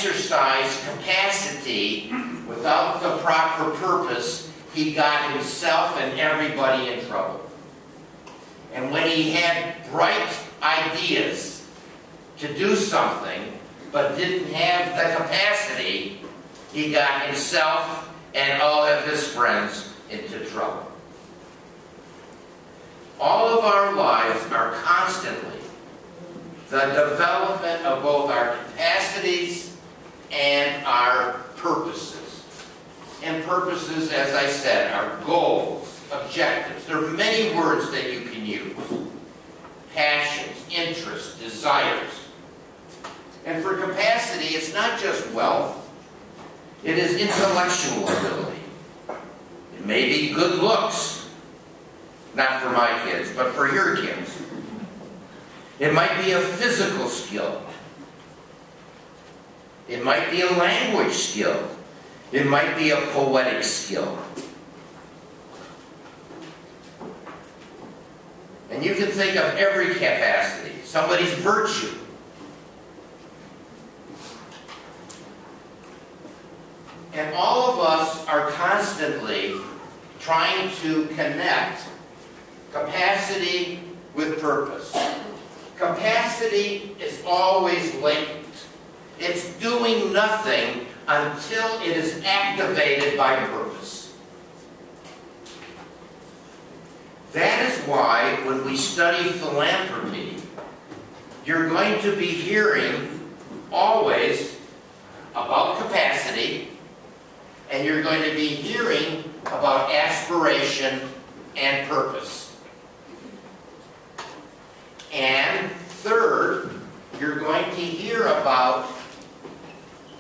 exercise capacity without the proper purpose, he got himself and everybody in trouble. And when he had bright ideas to do something, but didn't have the capacity, he got himself and all of his friends into trouble. All of our lives are constantly the development of both our capacities and our purposes. And purposes, as I said, are goals, objectives. There are many words that you can use. Passions, interests, desires. And for capacity, it's not just wealth. It is intellectual ability. It may be good looks. Not for my kids, but for your kids. It might be a physical skill. It might be a language skill. It might be a poetic skill. And you can think of every capacity. Somebody's virtue. And all of us are constantly trying to connect capacity with purpose. Capacity is always latent. It's doing nothing until it is activated by purpose. That is why when we study philanthropy, you're going to be hearing always about capacity, and you're going to be hearing about aspiration and purpose. And third, you're going to hear about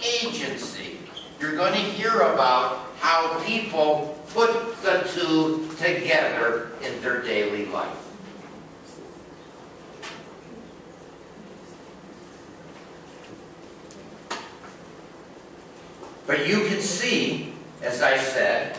agency. You're going to hear about how people put the two together in their daily life. But you can see, as I said,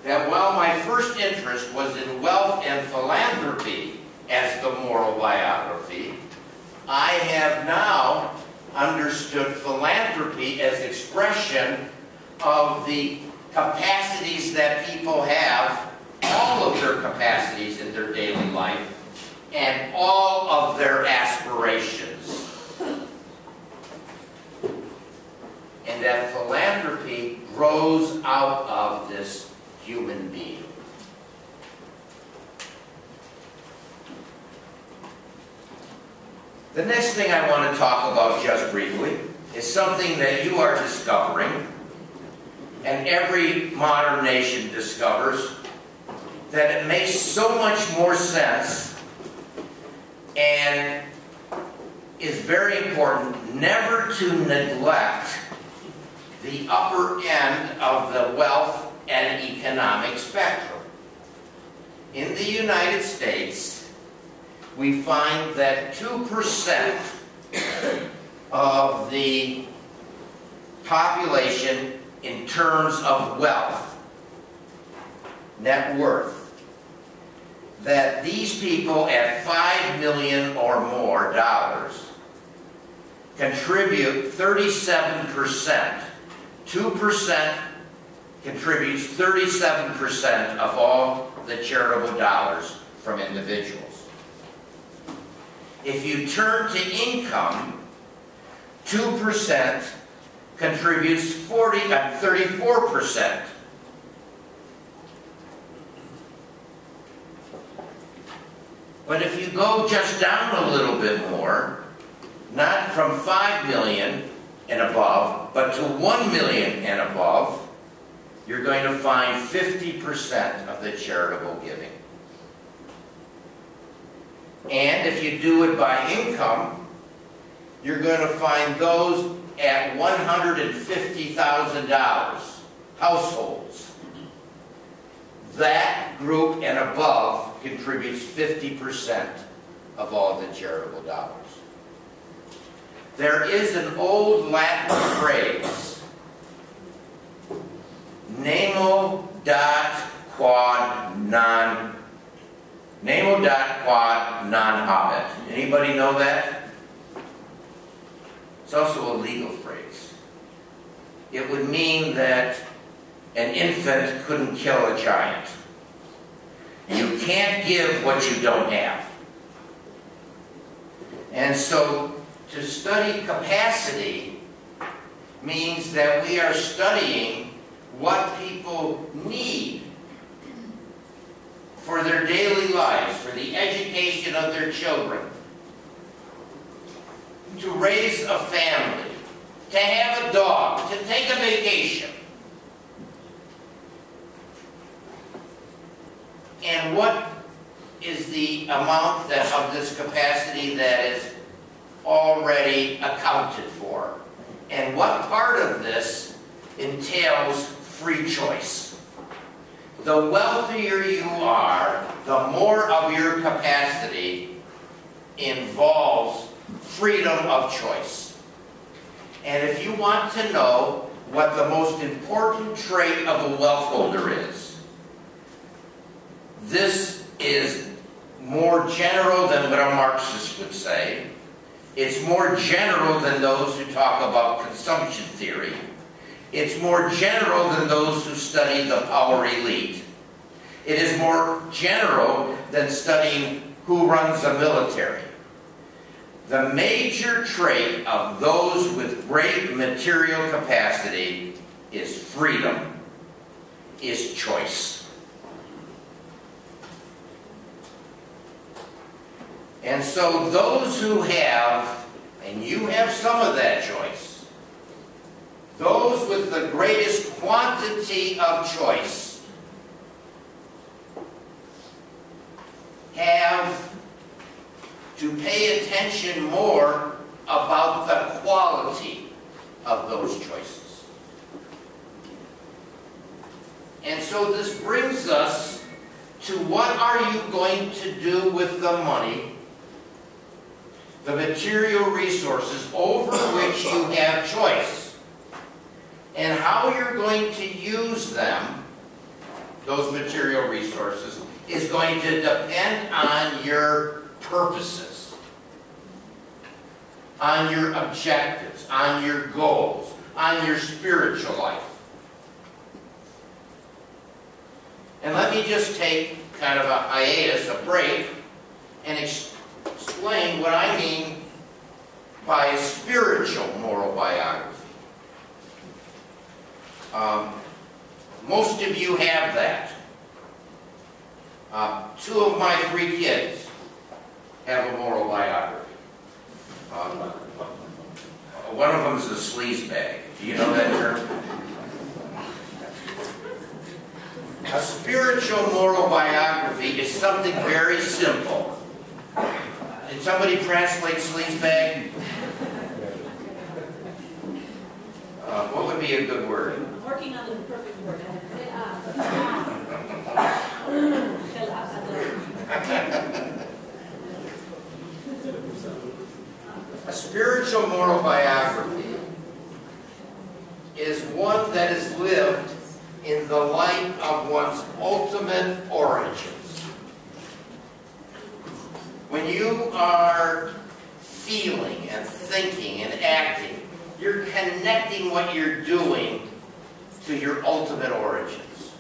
that while my first interest was in wealth and philanthropy as the moral biography, I have now understood philanthropy as expression of the capacities that people have, all of their capacities in their daily life, and all of their aspirations. And that philanthropy grows out of this human being. The next thing I want to talk about just briefly is something that you are discovering, and every modern nation discovers, that it makes so much more sense and is very important never to neglect the upper end of the wealth and economic spectrum. In the United States, we find that 2% of the population in terms of wealth, net worth, that these people at $5 million or more contribute 37%. 2% contributes 37% of all the charitable dollars from individuals. If you turn to income, 2% contributes 34%. But if you go just down a little bit more, not from 5 million and above, but to 1 million and above, you're going to find 50% of the charitable giving. And if you do it by income, you're going to find those at $150,000 households. That group and above contributes 50% of all the charitable dollars. There is an old Latin phrase, nemo dat quod non habet. Anybody know that? It's also a legal phrase. it would mean that an infant couldn't kill a giant. You can't give what you don't have. And so to study capacity means that we are studying what people need for their daily lives, for the education of their children, to raise a family, to have a dog, to take a vacation. And what is the amount of this capacity that is already accounted for? And what part of this entails free choice? The wealthier you are, the more of your capacity involves freedom of choice. And if you want to know what the most important trait of a wealth holder is, this is more general than what a Marxist would say. It's more general than those who talk about consumption theory. It's more general than those who study the power elite. It is more general than studying who runs a military. The major trait of those with great material capacity is freedom, is choice. And so those who have, and you have some of that choice, those with the greatest quantity of choice have to pay attention more about the quality of those choices. And so this brings us to what are you going to do with the money, the material resources over which you have choice, and how you're going to use them, those material resources, is going to depend on your purposes, on your objectives, on your goals, on your spiritual life. And let me just take kind of a hiatus, a break, and explain what I mean by a spiritual moral biography. Most of you have that. 2 of my 3 kids have a moral biography. One of them is a sleazebag. Do you know that term? A spiritual moral biography is something very simple. Did somebody translate sleazebag? What would be a good word? I'm working on the perfect word. A spiritual moral biography is one that is lived in the light of one's ultimate origins. When you are feeling and thinking and acting, you're connecting what you're doing to your ultimate origins.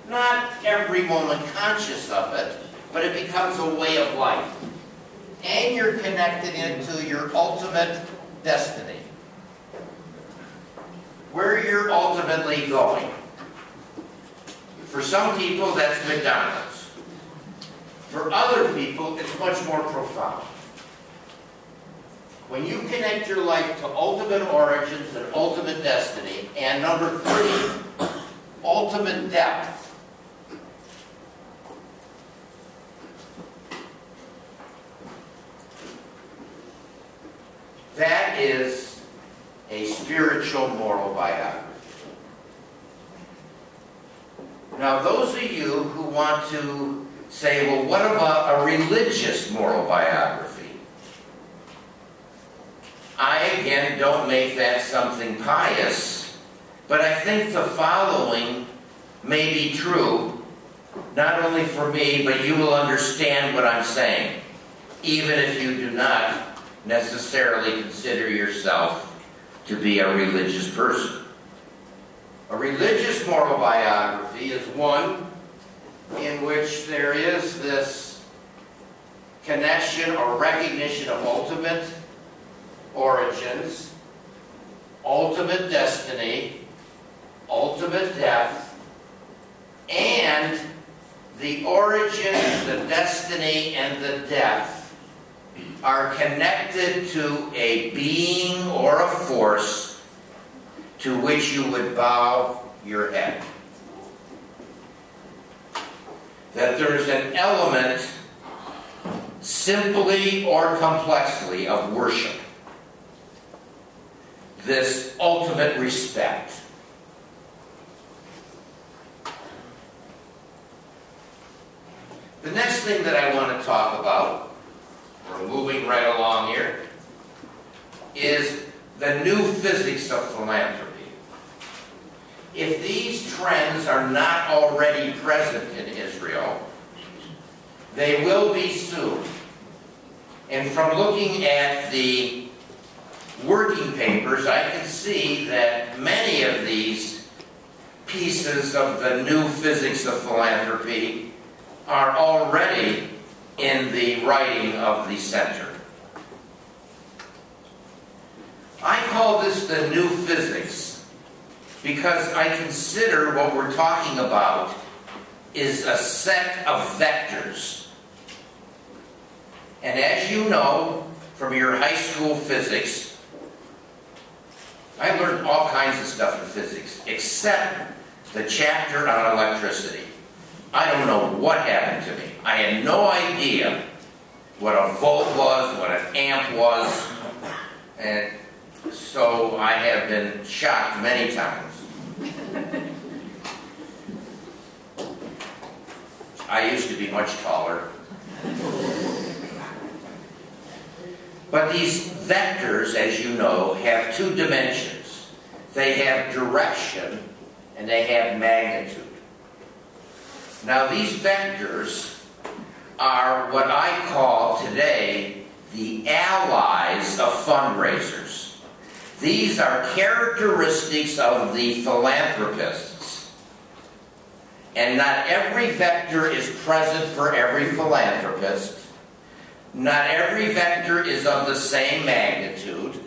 Not every moment conscious of it, but it becomes a way of life. And you're connected into your ultimate destiny. Where you're ultimately going. For some people, that's McDonald's. For other people, it's much more profound. When you connect your life to ultimate origins and ultimate destiny, and number 3, ultimate depth, that is a spiritual moral biography. Now, those of you who want to say, well, what about a religious moral biography? I, again, don't make that something pious, but I think the following may be true, not only for me, but you will understand what I'm saying, even if you do not necessarily consider yourself to be a religious person. A religious moral biography is one in which there is this connection or recognition of ultimate origins, ultimate destiny, ultimate death, and the origins, the destiny, and the death are connected to a being or a force to which you would bow your head. That there's an element, simply or complexly, of worship. This ultimate respect. The next thing that I want to talk about, we're moving right along here, is the new physics of philanthropy. If these trends are not already present in Israel, they will be soon. And from looking at the working papers, I can see that many of these pieces of the new physics of philanthropy are already in the writing of the center. I call this the new physics because I consider what we're talking about is a set of vectors. And as you know from your high school physics, I learned all kinds of stuff in physics, except the chapter on electricity. I don't know what happened to me. I had no idea what a volt was, what an amp was, and so I have been shocked many times. I used to be much taller. But these vectors, as you know, have two dimensions. They have direction and they have magnitude. Now these vectors are what I call today the allies of fundraisers. These are characteristics of the philanthropists. And not every vector is present for every philanthropist. Not every vector is of the same magnitude.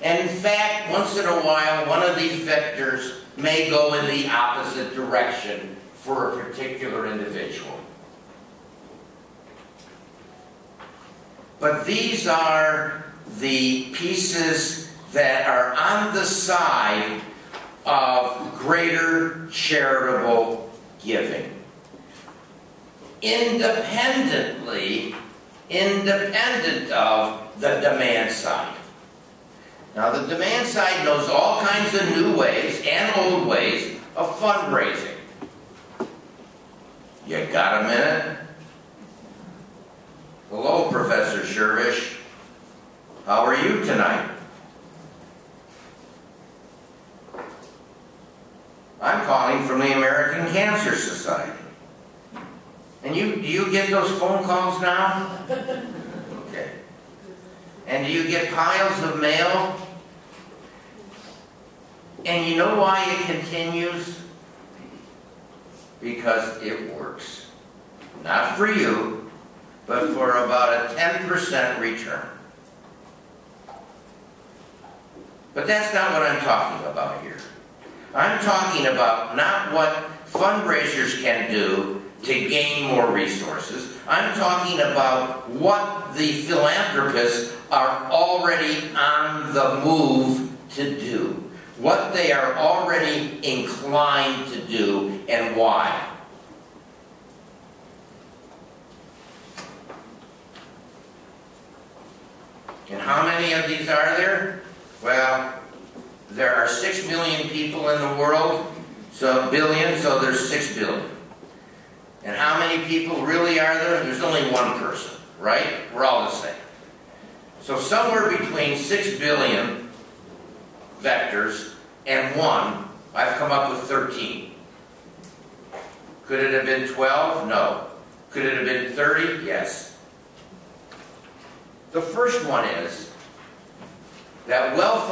And in fact, once in a while, one of these vectors may go in the opposite direction for a particular individual. But these are the pieces that are on the side of greater charitable giving. Independent of the demand side. Now the demand side knows all kinds of new ways and old ways of fundraising. You got a minute? Hello, Professor Shervish. How are you tonight? I'm calling from the American Cancer Society. And do you get those phone calls now? Okay. And do you get piles of mail? And you know why it continues? Because it works. Not for you, but for about a 10% return. But that's not what I'm talking about here. I'm talking about not what fundraisers can do to gain more resources. I'm talking about what the philanthropists are already on the move to do. What they are already inclined to do and why. And how many of these are there? Well, there are 6 million people in the world, so billion, so there's 6 billion. And how many people really are there? There's only one person, right? We're all the same. So somewhere between 6 billion vectors and 1, I've come up with 13. Could it have been 12? No. Could it have been 30? Yes. The first one is that wealth